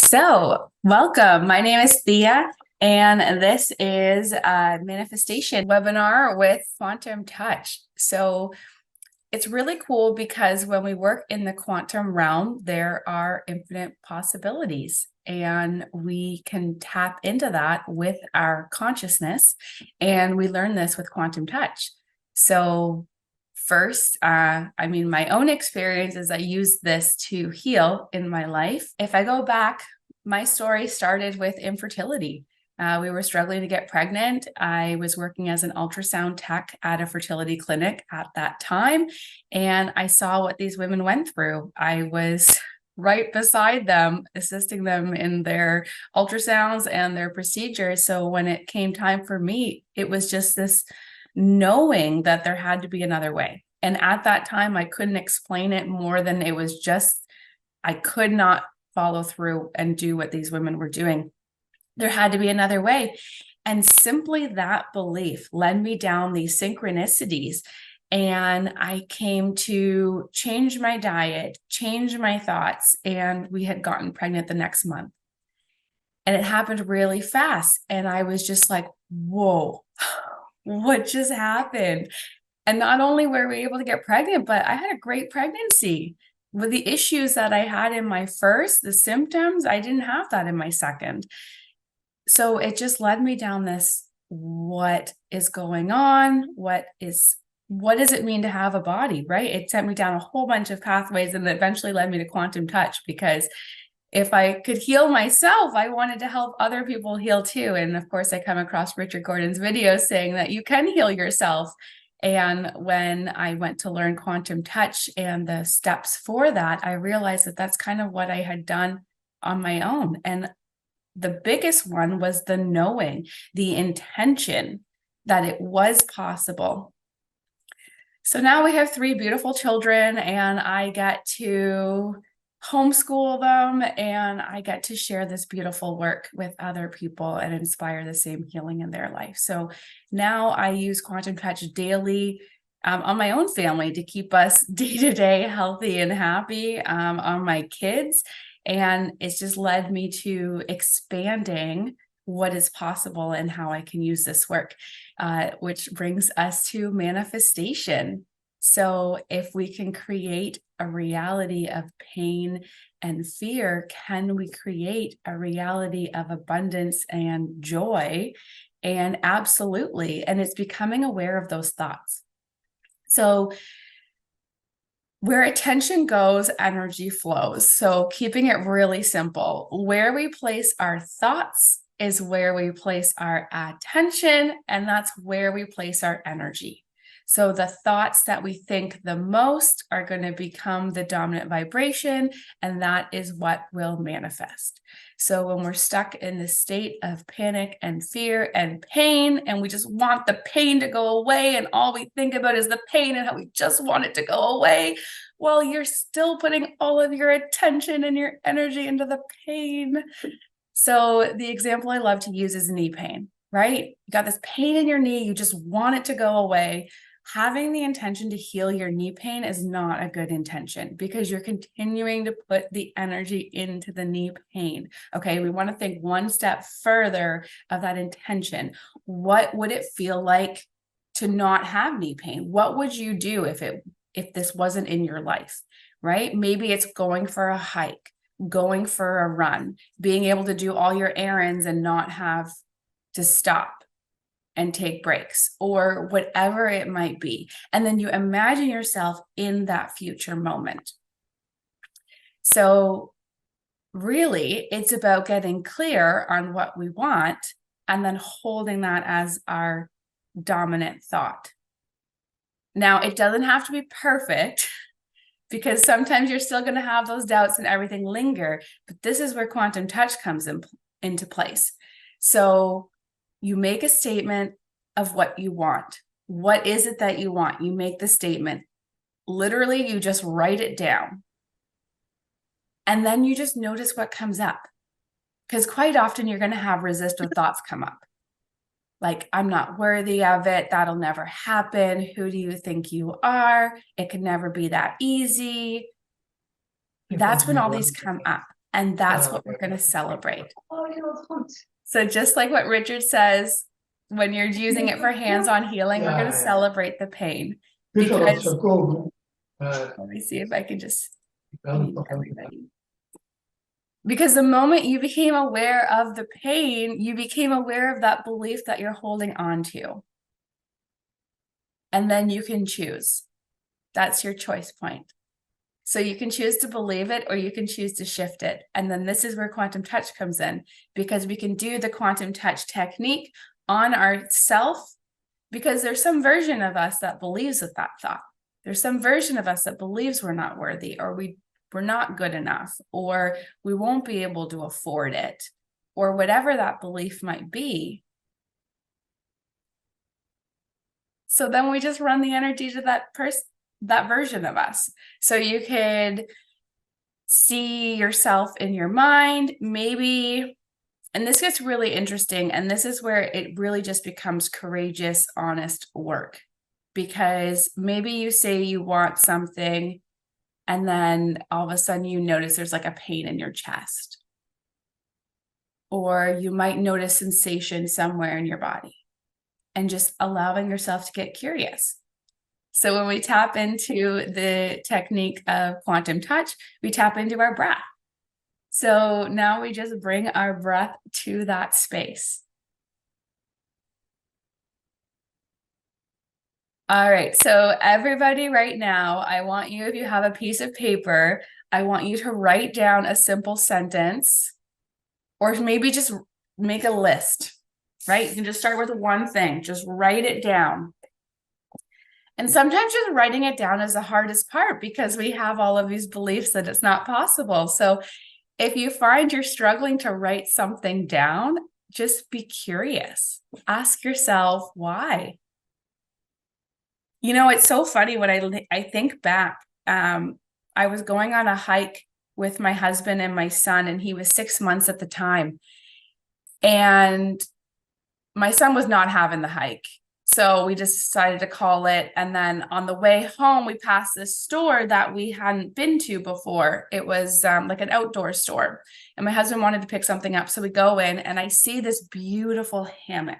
So, welcome. My name is Thea, and this is a manifestation webinar with Quantum Touch. So, it's really cool because when we work in the quantum realm, there are infinite possibilities, and we can tap into that with our consciousness. And we learn this with Quantum Touch. So, first, my own experience is I use this to heal in my life. If I go back, my story started with infertility. We were struggling to get pregnant. I was working as an ultrasound tech at a fertility clinic at that time, and I saw what these women went through. I was right beside them, assisting them in their ultrasounds and their procedures. So when it came time for me, it was just this knowing that there had to be another way. And at that time, I couldn't explain it more than it was just, I could not follow through and do what these women were doing. There had to be another way. And simply that belief led me down these synchronicities. And I came to change my diet, change my thoughts, and we had gotten pregnant the next month. And it happened really fast. And I was just like, whoa, what just happened? And not only were we able to get pregnant, but I had a great pregnancy. With the issues that I had in my first, the symptoms, I didn't have that in my second. So it just led me down this, what is going on? What does it mean to have a body, right? It sent me down a whole bunch of pathways and eventually led me to Quantum Touch, because if I could heal myself, I wanted to help other people heal too. And of course, I come across Richard Gordon's videos saying that you can heal yourself. And when I went to learn Quantum Touch and the steps for that, I realized that that's kind of what I had done on my own. And the biggest one was the knowing, the intention that it was possible. So now we have 3 beautiful children, and I get to homeschool them, and I get to share this beautiful work with other people and inspire the same healing in their life. So now I use Quantum Touch daily on my own family to keep us day to day healthy and happy, on my kids. And it's just led me to expanding what is possible and how I can use this work, which brings us to manifestation. So if we can create a reality of pain and fear, can we create a reality of abundance and joy? And absolutely. And it's becoming aware of those thoughts. So where attention goes, energy flows. So keeping it really simple, where we place our thoughts is where we place our attention, and that's where we place our energy. So the thoughts that we think the most are going to become the dominant vibration, and that is what will manifest. So when we're stuck in the state of panic and fear and pain, and we just want the pain to go away, and all we think about is the pain and how we just want it to go away, well, you're still putting all of your attention and your energy into the pain. So the example I love to use is knee pain, right? You got this pain in your knee, you just want it to go away. Having the intention to heal your knee pain is not a good intention, because you're continuing to put the energy into the knee pain. Okay, we want to think one step further of that intention. What would it feel like to not have knee pain? What would you do if this wasn't in your life, right? Maybe it's going for a hike, going for a run, being able to do all your errands and not have to stop and take breaks, or whatever it might be. And then you imagine yourself in that future moment. So really, it's about getting clear on what we want and then holding that as our dominant thought. Now, it doesn't have to be perfect, because sometimes you're still going to have those doubts and everything linger, but this is where Quantum Touch comes into place. So you make a statement of what you want. What is it that you want? You make the statement. Literally, you just write it down. And then you just notice what comes up. Because quite often you're going to have resistant thoughts come up. Like, I'm not worthy of it. That'll never happen. Who do you think you are? It could never be that easy. That's when all these come up. And that's what we're going to celebrate. So just like what Richard says, when you're using it for hands-on healing, we're going to celebrate the pain. Because let me see if I can just mute everybody. Because the moment you became aware of the pain, you became aware of that belief that you're holding on to. And then you can choose. That's your choice point. So you can choose to believe it or you can choose to shift it. And then this is where quantum touch comes in, because we can do the quantum touch technique on ourself, because there's some version of us that believes with that thought. There's some version of us that believes we're not worthy, or we're not good enough, or we won't be able to afford it, or whatever that belief might be. So then we just run the energy to that version of us. So you could see yourself in your mind, maybe, and this gets really interesting. And this is where it really just becomes courageous, honest work, because maybe you say you want something and then all of a sudden you notice there's like a pain in your chest, or you might notice sensation somewhere in your body, and just allowing yourself to get curious. So when we tap into the technique of quantum touch, we tap into our breath. So now we just bring our breath to that space. All right, so everybody right now, I want you, if you have a piece of paper, I want you to write down a simple sentence, or maybe just make a list, right? You can just start with one thing, just write it down. And sometimes just writing it down is the hardest part, because we have all of these beliefs that it's not possible. So if you find you're struggling to write something down, just be curious. Ask yourself why. You know, it's so funny when I think back. I was going on a hike with my husband and my son, and he was 6 months at the time. And my son was not having the hike. So we just decided to call it. And then on the way home, we passed this store that we hadn't been to before. It was like an outdoor store. And my husband wanted to pick something up. So we go in and I see this beautiful hammock.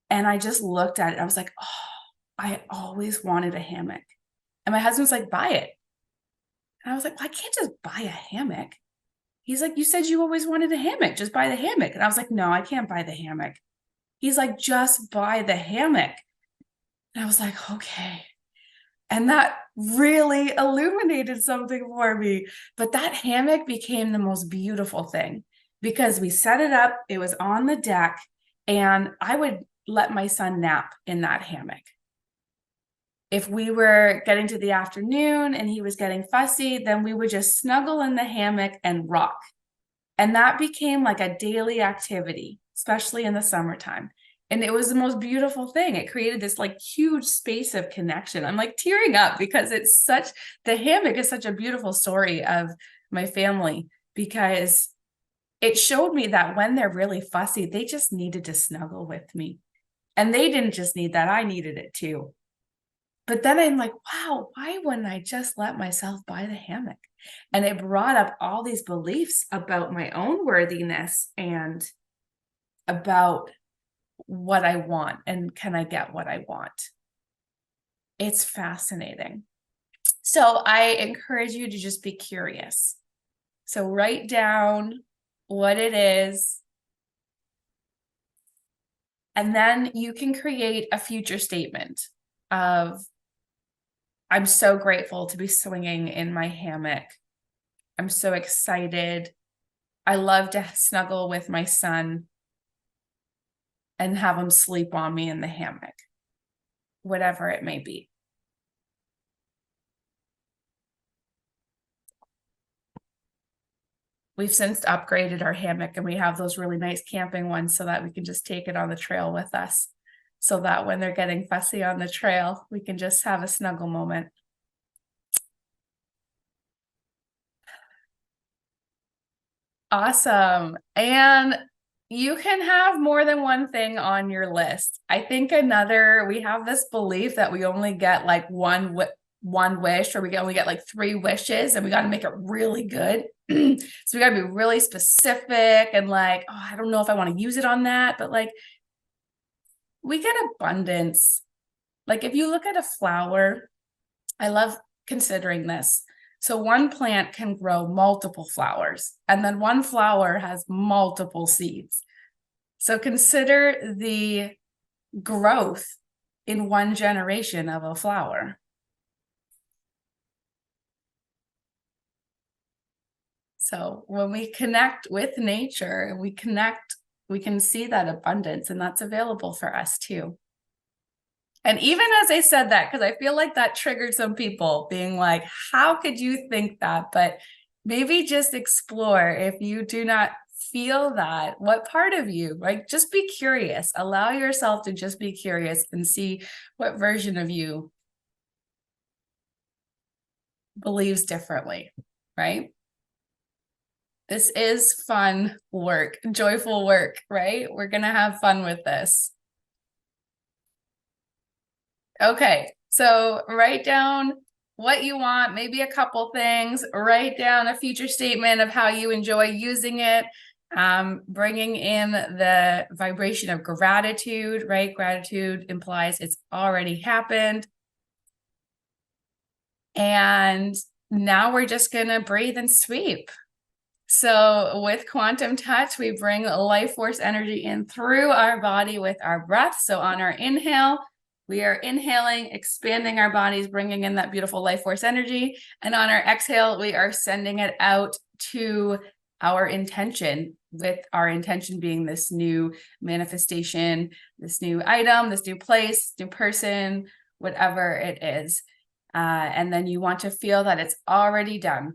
And I just looked at it. I was like, oh, I always wanted a hammock. And my husband's like, buy it. And I was like, well, I can't just buy a hammock. He's like, you said you always wanted a hammock. Just buy the hammock. And I was like, no, I can't buy the hammock. He's like, just buy the hammock. And I was like, okay. And that really illuminated something for me. But that hammock became the most beautiful thing, because we set it up, it was on the deck, and I would let my son nap in that hammock. If we were getting to the afternoon and he was getting fussy, then we would just snuggle in the hammock and rock. And that became like a daily activity, especially in the summertime. And it was the most beautiful thing. It created this like huge space of connection. I'm like tearing up, because the hammock is such a beautiful story of my family, because it showed me that when they're really fussy, they just needed to snuggle with me. And they didn't just need that, I needed it too. But then I'm like, wow, why wouldn't I just let myself buy the hammock? And it brought up all these beliefs about my own worthiness and about what I want, and can I get what I want? It's fascinating. So I encourage you to just be curious. So write down what it is, and then you can create a future statement of, I'm so grateful to be swinging in my hammock. I'm so excited. I love to snuggle with my son and have him sleep on me in the hammock, whatever it may be. We've since upgraded our hammock, and we have those really nice camping ones so that we can just take it on the trail with us, so that when they're getting fussy on the trail, we can just have a snuggle moment. Awesome. And you can have more than one thing on your list. I think we have this belief that we only get like one wish, or we only get like 3 wishes, and we got to make it really good. So we got to be really specific and like, oh, I don't know if I want to use it on that, but like we get abundance. Like if you look at a flower, I love considering this. So one plant can grow multiple flowers, and then one flower has multiple seeds. So consider the growth in one generation of a flower. So when we connect with nature, we can see that abundance, and that's available for us too. And even as I said that, because I feel like that triggered some people being like, how could you think that? But maybe just explore if you do not feel that, what part of you, right? Just be curious. Allow yourself to just be curious and see what version of you believes differently, right? This is fun work, joyful work, right? We're going to have fun with this. Okay, so write down what you want, maybe a couple things, write down a future statement of how you enjoy using it, bringing in the vibration of gratitude, right? Gratitude implies it's already happened. And now we're just going to breathe and sweep. So with quantum touch, we bring life force energy in through our body with our breath. So on our inhale, we are inhaling, expanding our bodies, bringing in that beautiful life force energy. And on our exhale, we are sending it out to our intention, with our intention being this new manifestation, this new item, this new place, new person, whatever it is. And then you want to feel that it's already done.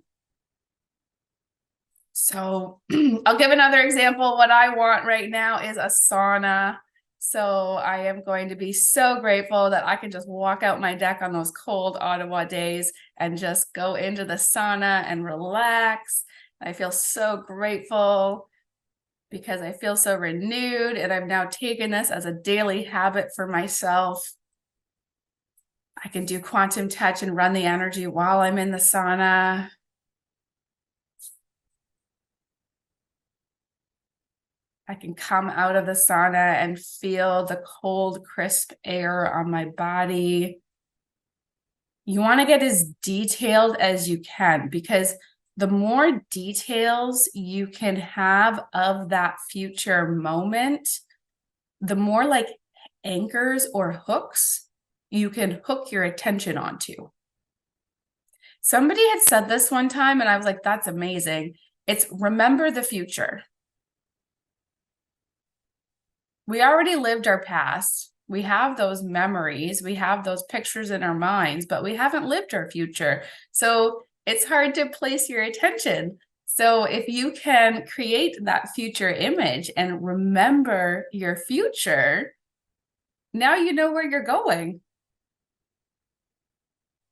So I'll give another example. What I want right now is a sauna. So I am going to be so grateful that I can just walk out my deck on those cold Ottawa days and just go into the sauna and relax. I feel so grateful because I feel so renewed, and I've now taken this as a daily habit for myself. I can do quantum touch and run the energy while I'm in the sauna. I can come out of the sauna and feel the cold, crisp air on my body. You want to get as detailed as you can, because the more details you can have of that future moment, the more like anchors or hooks you can hook your attention onto. Somebody had said this one time, and I was like, that's amazing. It's remember the future. We already lived our past. We have those memories. We have those pictures in our minds, but we haven't lived our future. So it's hard to place your attention. So if you can create that future image and remember your future, now you know where you're going.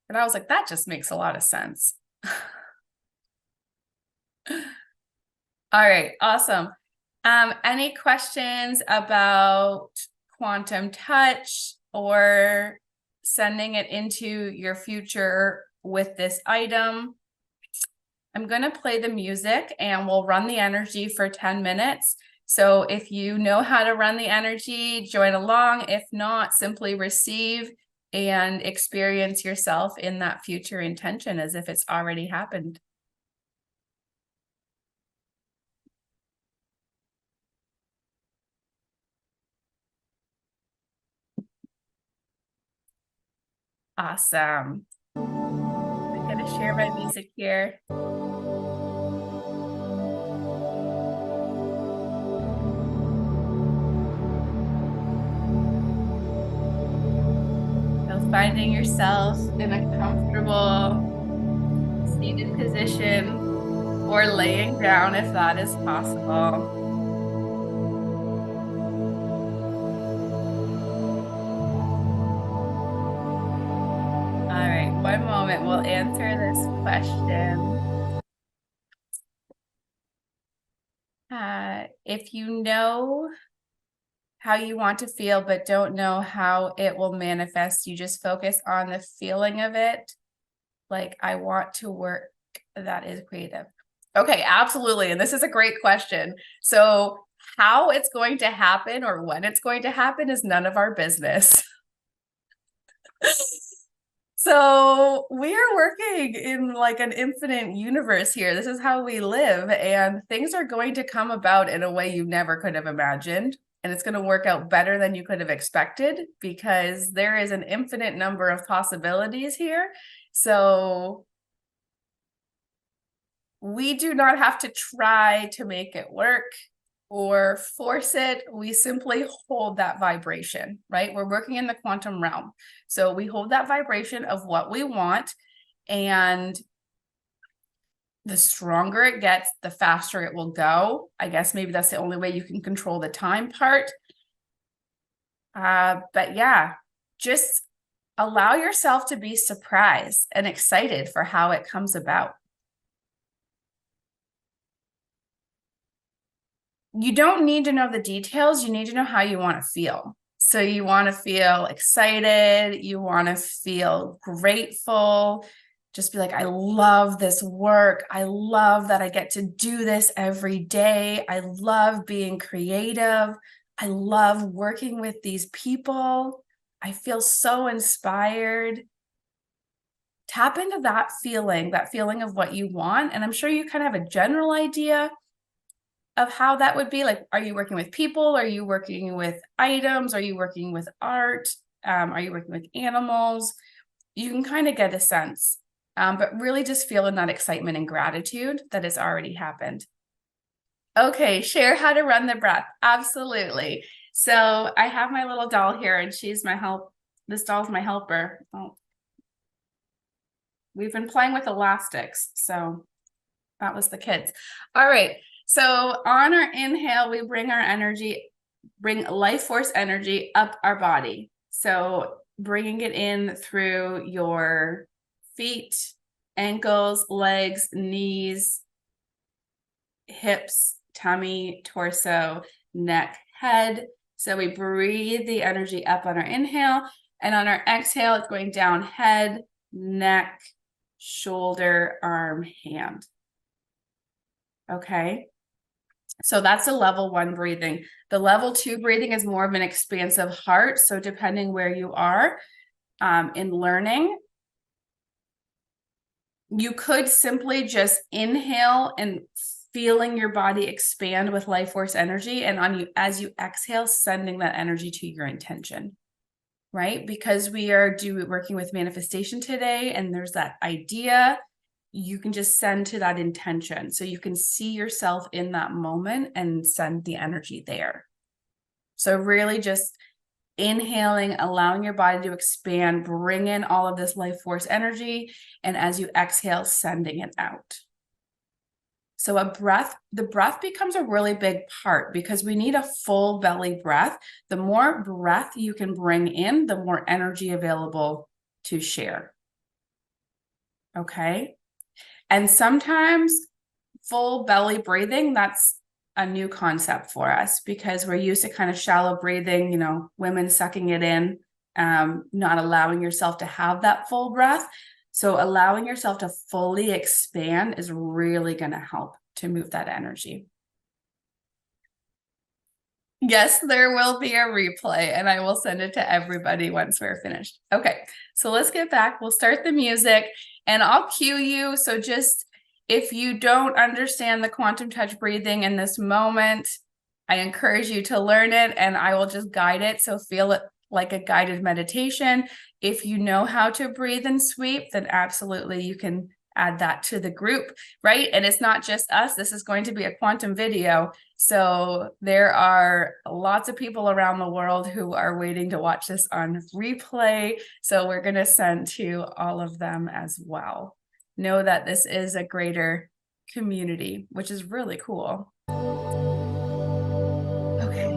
And I was like, that just makes a lot of sense. All right, awesome. Any questions about quantum touch or sending it into your future with this item? I'm going to play the music and we'll run the energy for 10 minutes. So if you know how to run the energy, join along. If not, simply receive and experience yourself in that future intention as if it's already happened. Awesome. I'm going to share my music here. So finding yourself in a comfortable seated position or laying down if that is possible. All right, one moment, we'll answer this question. If you know how you want to feel but don't know how it will manifest, you just focus on the feeling of it. Like, I want to work that is creative. Okay, absolutely. And this is a great question. So, how it's going to happen or when it's going to happen is none of our business. So, we are working in like an infinite universe here. This is how we live, and things are going to come about in a way you never could have imagined. And it's going to work out better than you could have expected because there is an infinite number of possibilities here. So, we do not have to try to make it work or force it. We simply hold that vibration, right? We're working in the quantum realm. So we hold that vibration of what we want. And the stronger it gets, the faster it will go. I guess maybe that's the only way you can control the time part. But yeah, just allow yourself to be surprised and excited for how it comes about. You don't need to know the details. You need to know how you want to feel. So you want to feel excited. You want to feel grateful. Just be like, I love this work. I love that I get to do this every day. I love being creative. I love working with these people. I feel so inspired. Tap into that feeling of what you want. And I'm sure you kind of have a general idea of how that would be. Like, are you working with people? Are you working with items? Are you working with art? Are you working with animals? You can kind of get a sense, but really just feel in that excitement and gratitude that has already happened. Okay, share how to run the breath. Absolutely. So I have my little doll here and she's my help. This doll's my helper. Oh. We've been playing with elastics, so that was the kids. All right. So on our inhale, we bring life force energy up our body. So bringing it in through your feet, ankles, legs, knees, hips, tummy, torso, neck, head. So we breathe the energy up on our inhale, and on our exhale, it's going down head, neck, shoulder, arm, hand. Okay. So that's the level 1 breathing. The level 2 breathing is more of an expansive heart. So depending where you are in learning, you could simply just inhale and feeling your body expand with life force energy. And as you exhale, sending that energy to your intention, right? Because we are working with manifestation today, and there's that idea. You can just send to that intention. So you can see yourself in that moment and send the energy there. So really just inhaling, allowing your body to expand, bring in all of this life force energy. And as you exhale, sending it out. So the breath becomes a really big part because we need a full belly breath. The more breath you can bring in, the more energy available to share. Okay. And sometimes full belly breathing, that's a new concept for us because we're used to kind of shallow breathing, women sucking it in, not allowing yourself to have that full breath. So allowing yourself to fully expand is really going to help to move that energy. Yes, there will be a replay and I will send it to everybody once we're finished. Okay, so let's get back. We'll start the music and I'll cue you. So just if you don't understand the quantum touch breathing in this moment, I encourage you to learn it and I will just guide it. So feel it like a guided meditation. If you know how to breathe and sweep, then absolutely you can add that to the group, right? And it's not just us. This is going to be a quantum video. So there are lots of people around the world who are waiting to watch this on replay. So we're going to send to all of them as well. Know that this is a greater community, which is really cool. Okay.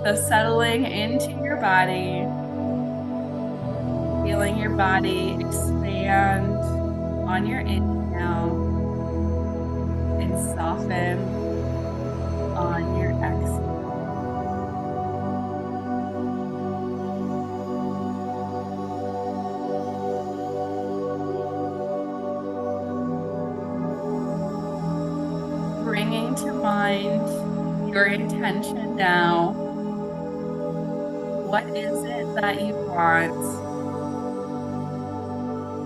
So settling into your body, feeling your body expand on your inhale and soften on your exhale. bringing to mind your intention now. What is it that you want?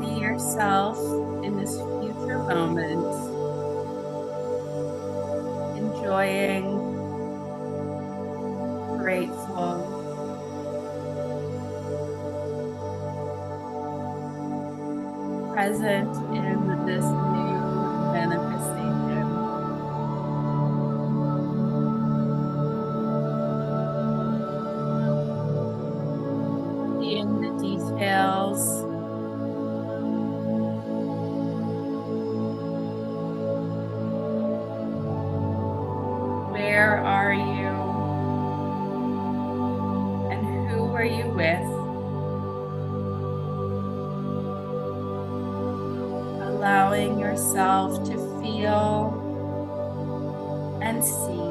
See yourself in this future moment, enjoying, grateful, present in this new manifestation. Seeing the details. Where are you? And who are you with? Allowing yourself to feel and see.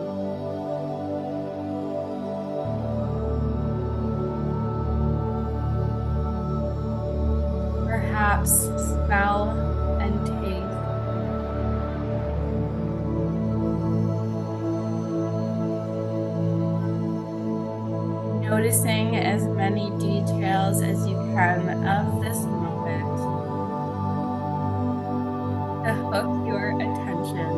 Perhaps smell and taste. Noticing as many details as you can of this moment to hook your attention.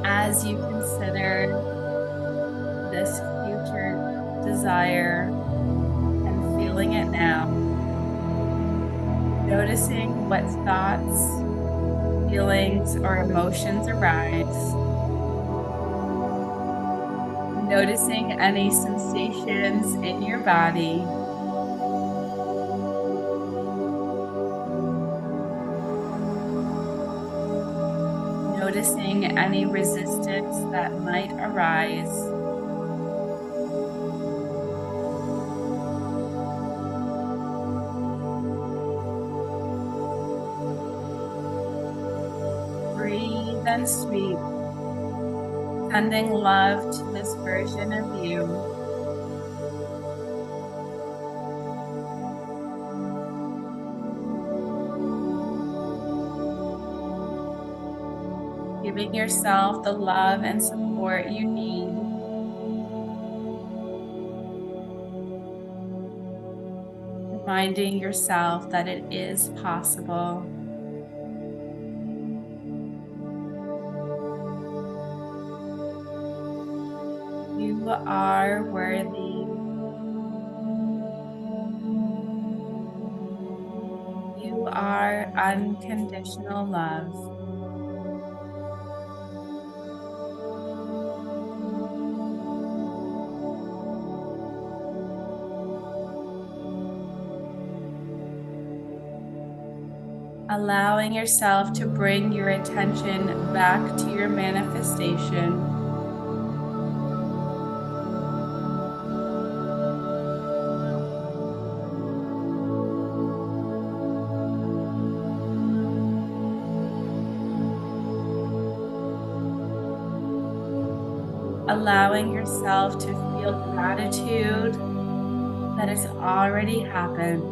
As you consider this future desire and feeling it now, noticing what thoughts, feelings, or emotions arise, noticing any sensations in your body, noticing any resistance that might arise. Breathe and sweep, sending love to this version of you. Giving yourself the love and support you need. Reminding yourself that it is possible. You are worthy. You are unconditional love. Allowing yourself to bring your attention back to your manifestation. Allowing yourself to feel gratitude that it's already happened.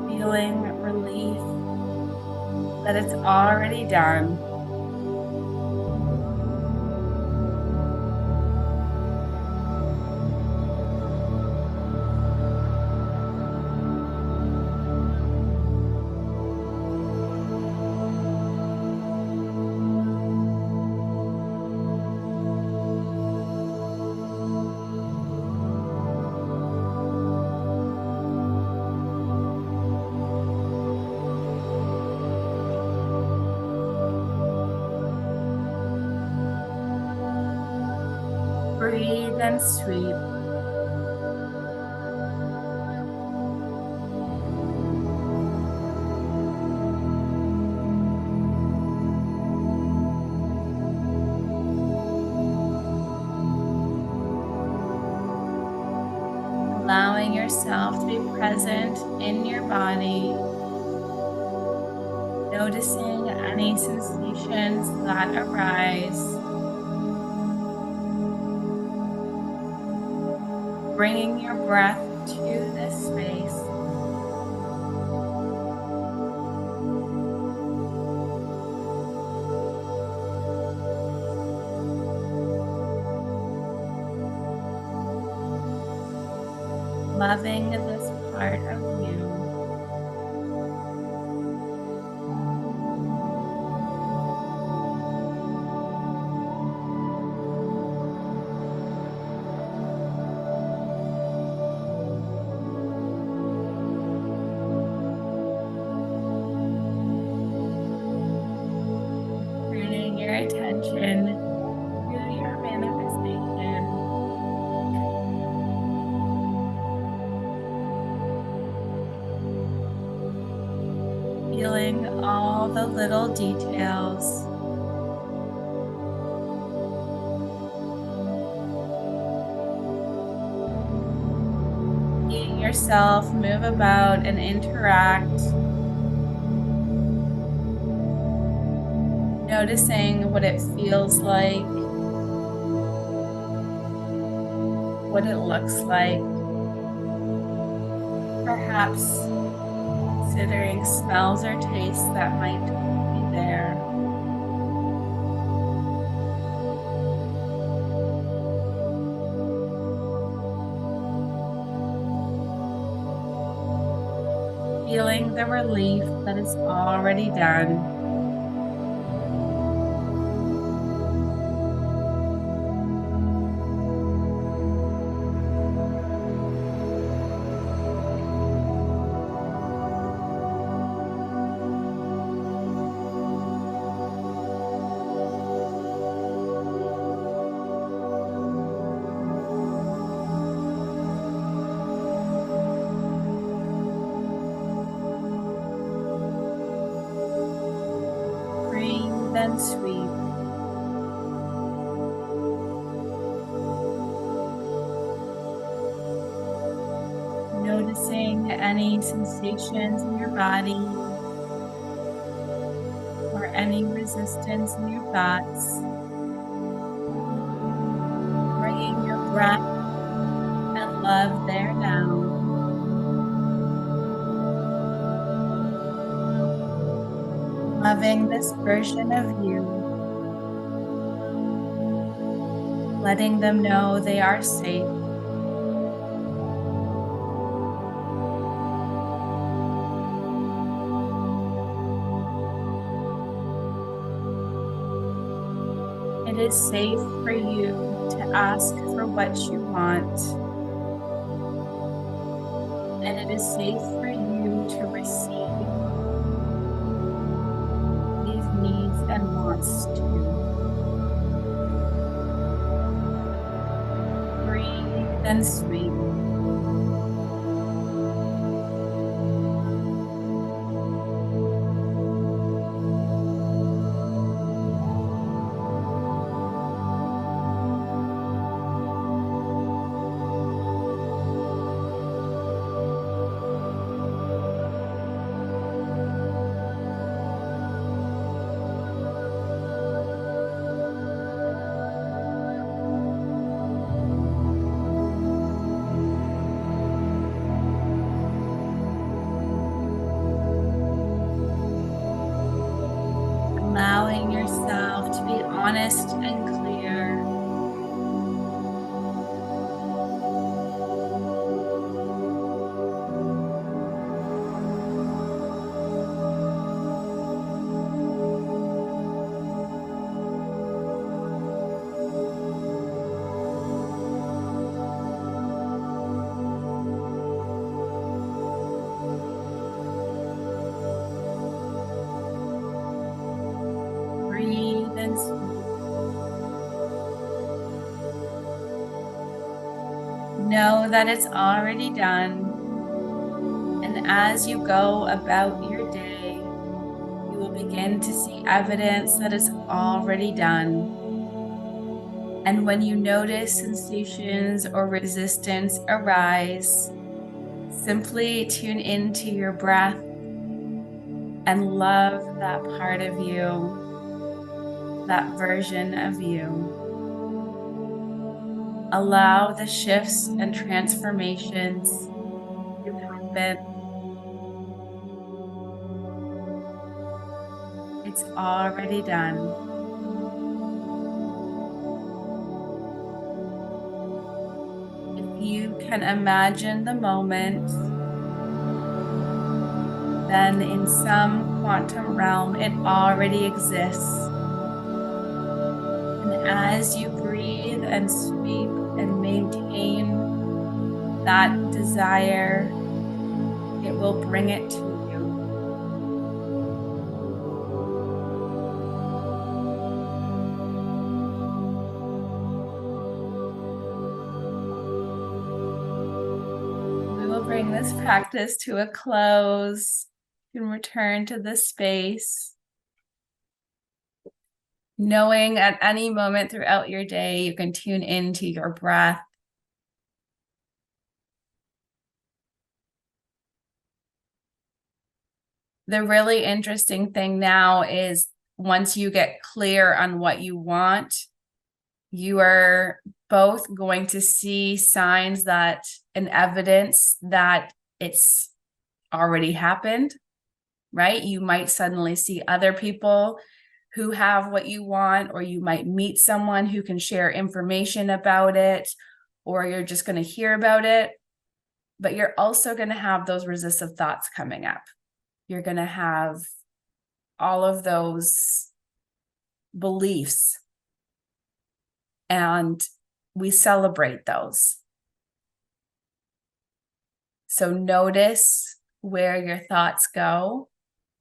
Feeling relief that it's already done. Breathe and sweep. Allowing yourself to be present in your body, noticing any sensations that arise. bringing your breath to this space. Loving this part of you. Turning your attention to your manifestation. Feeling all the little details. Seeing yourself move about and interact. Noticing what it feels like, what it looks like. Perhaps considering smells or tastes that might be there. Feeling the relief that is already done. Breathe and sweep. Noticing any sensations in your body or any resistance in your thoughts. Bringing your breath and love there now. Loving this version of you. Letting them know they are safe. It is safe for you to ask for what you want. And it is safe for you to receive these needs and wants too. Breathe and sweep. Allowing yourself to be honest and clear. Breathe and sweep. Know that it's already done. And as you go about your day, you will begin to see evidence that it's already done. And when you notice sensations or resistance arise, simply tune into your breath and love that part of you, that version of you. Allow the shifts and transformations to happen. It's already done. If you can imagine the moment, then in some quantum realm, it already exists. And as you breathe and sweep and maintain that desire, it will bring it to you. We will bring this practice to a close and return to the space, knowing at any moment throughout your day, you can tune into your breath. The really interesting thing now is once you get clear on what you want, you are both going to see signs that and evidence that it's already happened, right? You might suddenly see other people who have what you want, or you might meet someone who can share information about it, or you're just going to hear about it. But you're also going to have those resistive thoughts coming up. You're going to have all of those beliefs, and we celebrate those. So notice where your thoughts go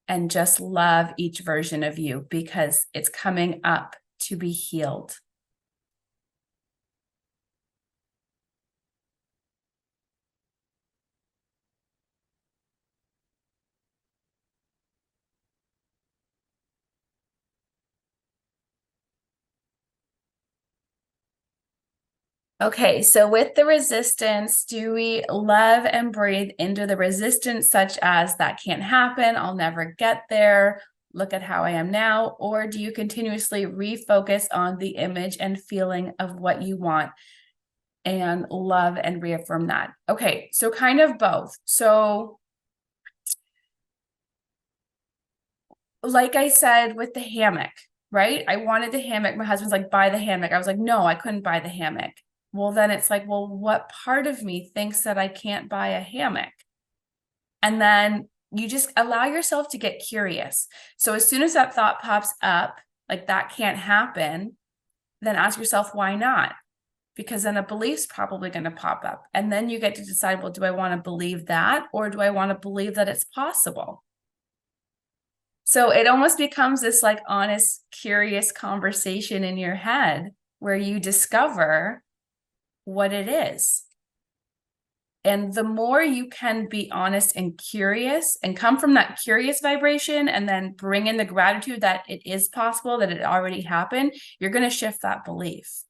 and just love each version of you, because it's coming up to be healed. Okay, so with the resistance, do we love and breathe into the resistance, such as that can't happen, I'll never get there, look at how I am now? Or do you continuously refocus on the image and feeling of what you want and love and reaffirm that? Okay, so kind of both. So like I said with the hammock, right? I wanted the hammock. My husband's like, buy the hammock. I was like, no, I couldn't buy the hammock. Well, then it's like, well, what part of me thinks that I can't buy a hammock? And then you just allow yourself to get curious. So as soon as that thought pops up, like that can't happen, then ask yourself, why not? Because then a belief's probably going to pop up. And then you get to decide, well, do I want to believe that, or do I want to believe that it's possible? So it almost becomes this like honest, curious conversation in your head where you discover what it is. And the more you can be honest and curious and come from that curious vibration and then bring in the gratitude that it is possible, that it already happened, you're going to shift that belief.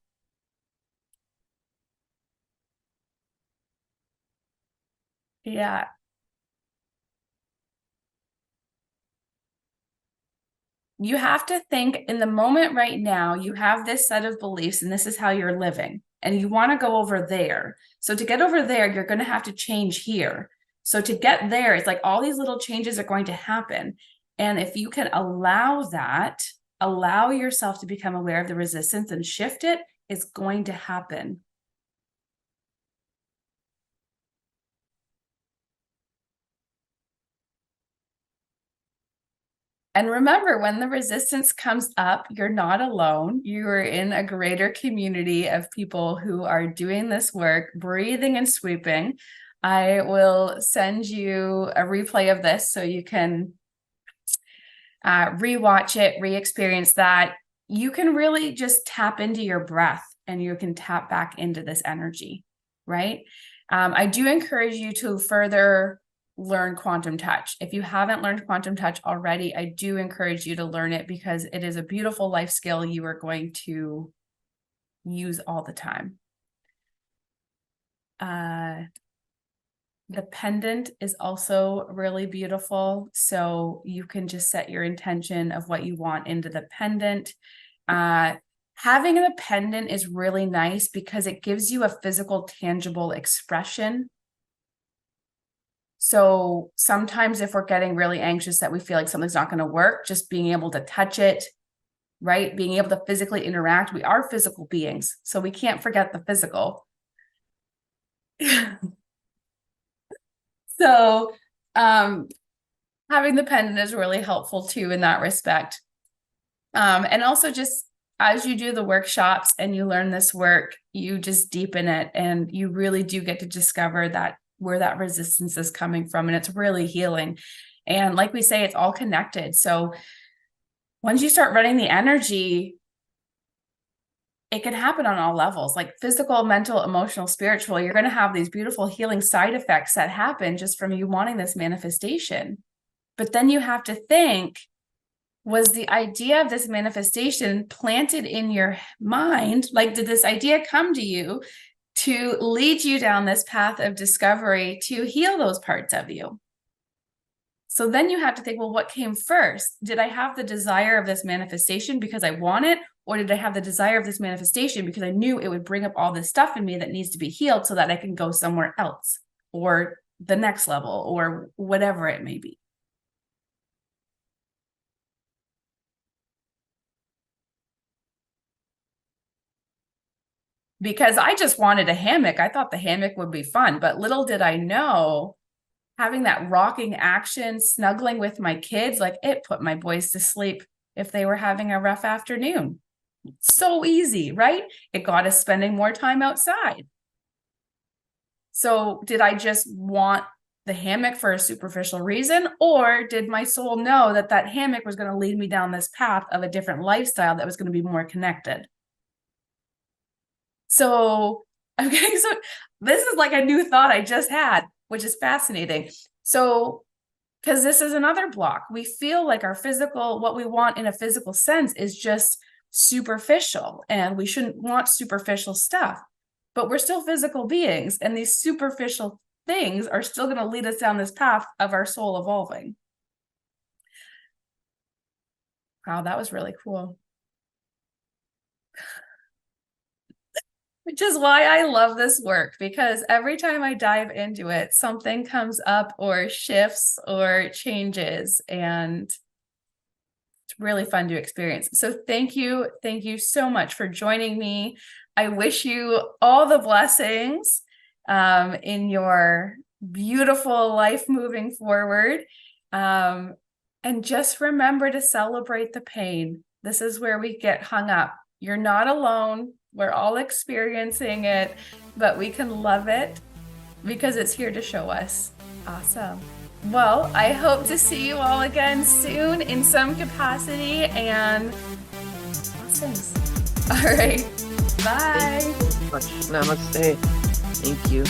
Yeah. You have to think in the moment right now, you have this set of beliefs and this is how you're living, and you want to go over there. So to get over there, you're going to have to change here. So to get there, it's like all these little changes are going to happen. And if you can allow that, allow yourself to become aware of the resistance and shift it, it's going to happen. And remember, when the resistance comes up, you're not alone. You are in a greater community of people who are doing this work, breathing and sweeping. I will send you a replay of this so you can rewatch it, re-experience that. You can really just tap into your breath and you can tap back into this energy, right? I do encourage you to further learn quantum touch. If you haven't learned quantum touch already, I do encourage you to learn it, because it is a beautiful life skill you are going to use all the time. The pendant is also really beautiful. So you can just set your intention of what you want into the pendant. Having a pendant is really nice because it gives you a physical, tangible expression. So sometimes if we're getting really anxious that we feel like something's not going to work, just being able to touch it, right? Being able to physically interact. We are physical beings, so we can't forget the physical. So having the pendant is really helpful too in that respect. And also just as you do the workshops and you learn this work, you just deepen it and you really do get to discover that where that resistance is coming from, and it's really healing. And like we say, it's all connected. So once you start running the energy, it can happen on all levels, like physical, mental, emotional, spiritual. You're going to have these beautiful healing side effects that happen just from you wanting this manifestation. But then you have to think, was the idea of this manifestation planted in your mind? Like, did this idea come to you to lead you down this path of discovery to heal those parts of you? So then you have to think, well, what came first? Did I have the desire of this manifestation because I want it? Or did I have the desire of this manifestation because I knew it would bring up all this stuff in me that needs to be healed so that I can go somewhere else or the next level or whatever it may be? Because I just wanted a hammock. I thought the hammock would be fun, but little did I know, having that rocking action, snuggling with my kids, like it put my boys to sleep if they were having a rough afternoon. So easy, right? It got us spending more time outside. So did I just want the hammock for a superficial reason, or did my soul know that that hammock was going to lead me down this path of a different lifestyle that was going to be more connected? So okay, so this is like a new thought I just had, which is fascinating. So because this is another block, we feel like our physical, what we want in a physical sense is just superficial, and we shouldn't want superficial stuff, but we're still physical beings, and these superficial things are still going to lead us down this path of our soul evolving. Wow, that was really cool. Which is why I love this work, because every time I dive into it, something comes up or shifts or changes, and it's really fun to experience. So thank you. Thank you so much for joining me. I wish you all the blessings in your beautiful life moving forward. And just remember to celebrate the pain. This is where we get hung up. You're not alone. We're all experiencing it, but we can love it because it's here to show us. Awesome. Well, I hope to see you all again soon in some capacity, and blessings. All right. Bye. Thank you so much. Namaste. Thank you.